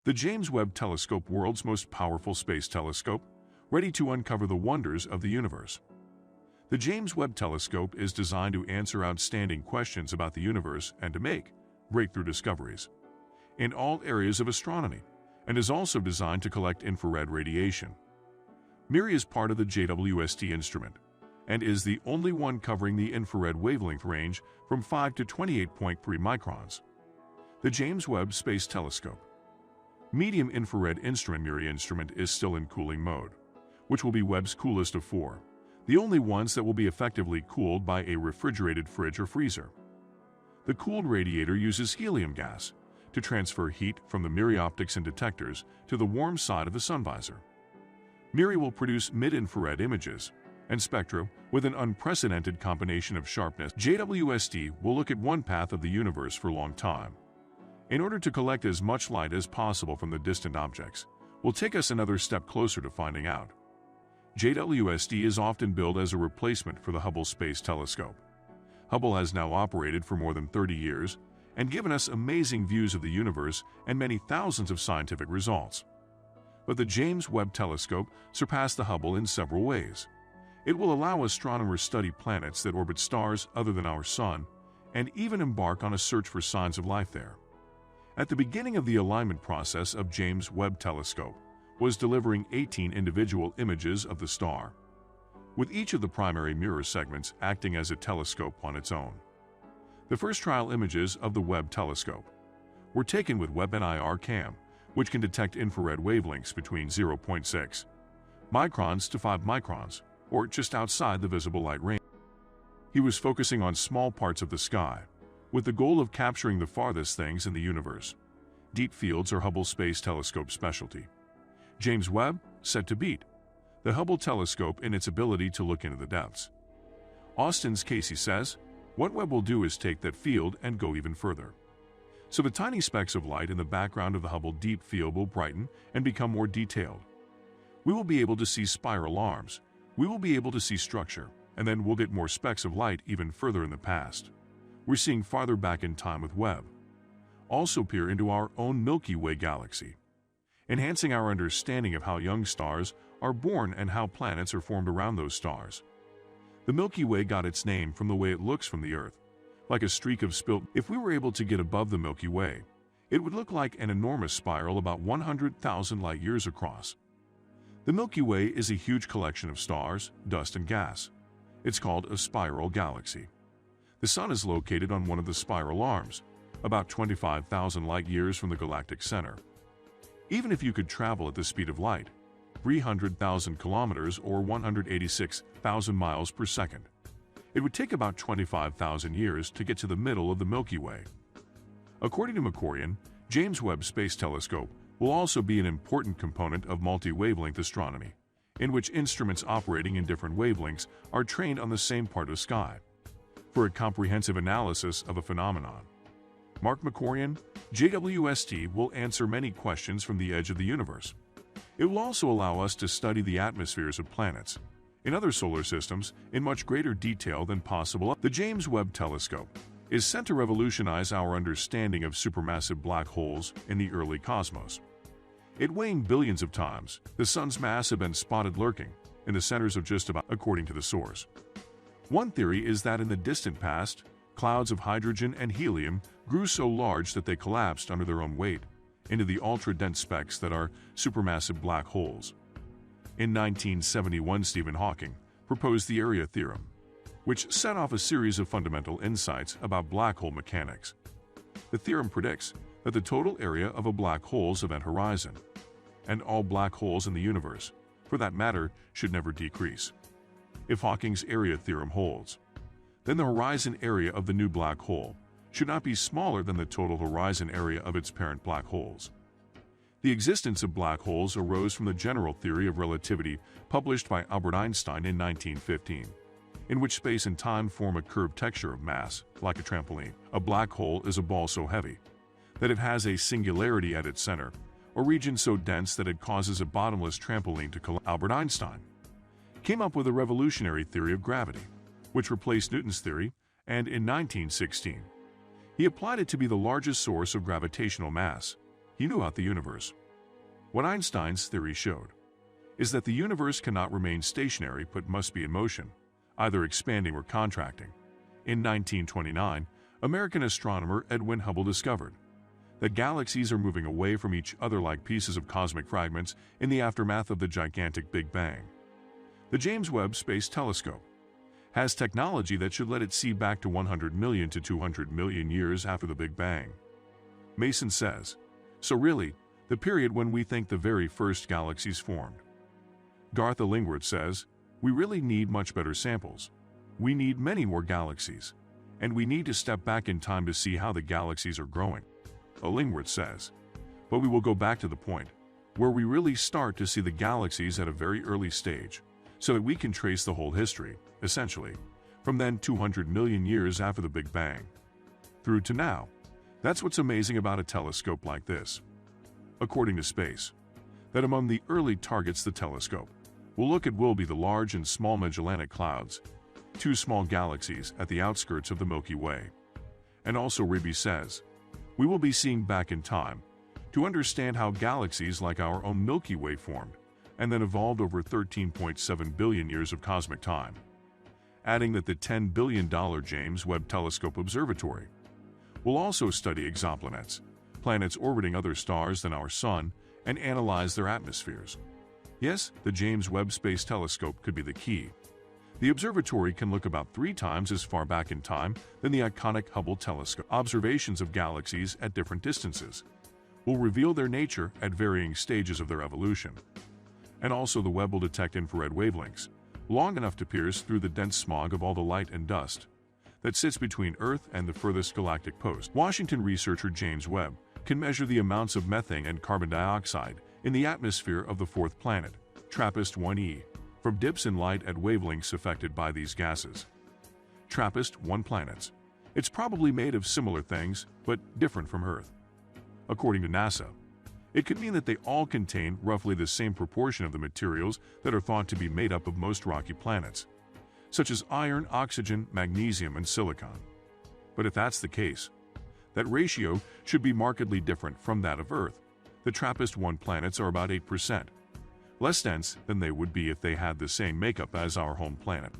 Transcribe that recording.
The James Webb Telescope, world's most powerful space telescope, ready to uncover the wonders of the universe. The James Webb Telescope is designed to answer outstanding questions about the universe and to make breakthrough discoveries in all areas of astronomy, and is also designed to collect infrared radiation. MIRI is part of the JWST instrument and is the only one covering the infrared wavelength range from 5 to 28.3 microns. The James Webb Space Telescope medium infrared instrument MIRI instrument is still in cooling mode, which will be Webb's coolest of four, the only ones that will be effectively cooled by a refrigerated fridge or freezer. The cooled radiator uses helium gas to transfer heat from the MIRI optics and detectors to the warm side of the sun visor. MIRI will produce mid-infrared images and spectra with an unprecedented combination of sharpness. JWST will look at one path of the universe for a long time. In order to collect as much light as possible from the distant objects, will take us another step closer to finding out. JWST is often billed as a replacement for the Hubble Space Telescope. Hubble has now operated for more than 30 years and given us amazing views of the universe and many thousands of scientific results. But the James Webb Telescope surpassed the Hubble in several ways. It will allow astronomers to study planets that orbit stars other than our Sun and even embark on a search for signs of life there. At the beginning of the alignment process of James Webb Telescope was delivering 18 individual images of the star, with each of the primary mirror segments acting as a telescope on its own. The first trial images of the Webb Telescope were taken with Webb NIR cam, which can detect infrared wavelengths between 0.6 microns to 5 microns, or just outside the visible light range. He was focusing on small parts of the sky, with the goal of capturing the farthest things in the universe. Deep fields are Hubble Space Telescope specialty. James Webb set to beat the Hubble telescope in its ability to look into the depths. Austin's Casey says, what Webb will do is take that field and go even further. So the tiny specks of light in the background of the Hubble deep field will brighten and become more detailed. We will be able to see spiral arms. We will be able to see structure, and then we'll get more specks of light even further in the past. We're seeing farther back in time with Webb. Also peer into our own Milky Way galaxy, enhancing our understanding of how young stars are born and how planets are formed around those stars. The Milky Way got its name from the way it looks from the Earth, like a streak of spilt. If we were able to get above the Milky Way, it would look like an enormous spiral about 100,000 light years across. The Milky Way is a huge collection of stars, dust, and gas. It's called a spiral galaxy. The Sun is located on one of the spiral arms, about 25,000 light years from the galactic center. Even if you could travel at the speed of light, 300,000 kilometers or 186,000 miles per second, it would take about 25,000 years to get to the middle of the Milky Way. According to Makorian, James Webb Space Telescope will also be an important component of multi-wavelength astronomy, in which instruments operating in different wavelengths are trained on the same part of the sky, for a comprehensive analysis of a phenomenon. Mark Makorian, JWST will answer many questions from the edge of the universe. It will also allow us to study the atmospheres of planets in other solar systems in much greater detail than possible. The James Webb Telescope is set to revolutionize our understanding of supermassive black holes in the early cosmos. It weighing billions of times the Sun's mass have been spotted lurking in the centers of just about, according to the source. One theory is that in the distant past, clouds of hydrogen and helium grew so large that they collapsed under their own weight into the ultra-dense specks that are supermassive black holes. In 1971, Stephen Hawking proposed the area theorem, which set off a series of fundamental insights about black hole mechanics. The theorem predicts that the total area of a black hole's event horizon, and all black holes in the universe, for that matter, should never decrease. If Hawking's area theorem holds, then the horizon area of the new black hole should not be smaller than the total horizon area of its parent black holes. The existence of black holes arose from the general theory of relativity published by Albert Einstein in 1915, in which space and time form a curved texture of mass, like a trampoline. A black hole is a ball so heavy that it has a singularity at its center, or region so dense that it causes a bottomless trampoline to collapse. Albert Einstein came up with a revolutionary theory of gravity, which replaced Newton's theory, and in 1916, he applied it to be the largest source of gravitational mass. He knew about the universe. What Einstein's theory showed is that the universe cannot remain stationary but must be in motion, either expanding or contracting. In 1929, American astronomer Edwin Hubble discovered that galaxies are moving away from each other like pieces of cosmic fragments in the aftermath of the gigantic Big Bang. The James Webb Space Telescope has technology that should let it see back to 100 million to 200 million years after the Big Bang. Mason says, so really, the period when we think the very first galaxies formed. Garth Illingworth says, we really need much better samples. We need many more galaxies, and we need to step back in time to see how the galaxies are growing. Illingworth says, but we will go back to the point where we really start to see the galaxies at a very early stage, so that we can trace the whole history, essentially, from then 200 million years after the Big Bang, through to now. That's what's amazing about a telescope like this. According to Space, that among the early targets the telescope will look at will be the Large and Small Magellanic Clouds, two small galaxies at the outskirts of the Milky Way. And also Ribby says, we will be seeing back in time to understand how galaxies like our own Milky Way formed and then evolved over 13.7 billion years of cosmic time. Adding that the $10 billion James Webb Telescope Observatory will also study exoplanets, planets orbiting other stars than our Sun, and analyze their atmospheres. Yes, the James Webb Space Telescope could be the key. The observatory can look about 3 times as far back in time than the iconic Hubble telescope. Observations of galaxies at different distances will reveal their nature at varying stages of their evolution. And also the Webb will detect infrared wavelengths, long enough to pierce through the dense smog of all the light and dust that sits between Earth and the furthest galactic post. Washington researcher James Webb can measure the amounts of methane and carbon dioxide in the atmosphere of the 4th planet, TRAPPIST-1e, from dips in light at wavelengths affected by these gases. TRAPPIST-1 planets. It's probably made of similar things, but different from Earth. According to NASA, it could mean that they all contain roughly the same proportion of the materials that are thought to be made up of most rocky planets, such as iron, oxygen, magnesium, and silicon. But if that's the case, that ratio should be markedly different from that of Earth. The TRAPPIST-1 planets are about 8% less dense than they would be if they had the same makeup as our home planet.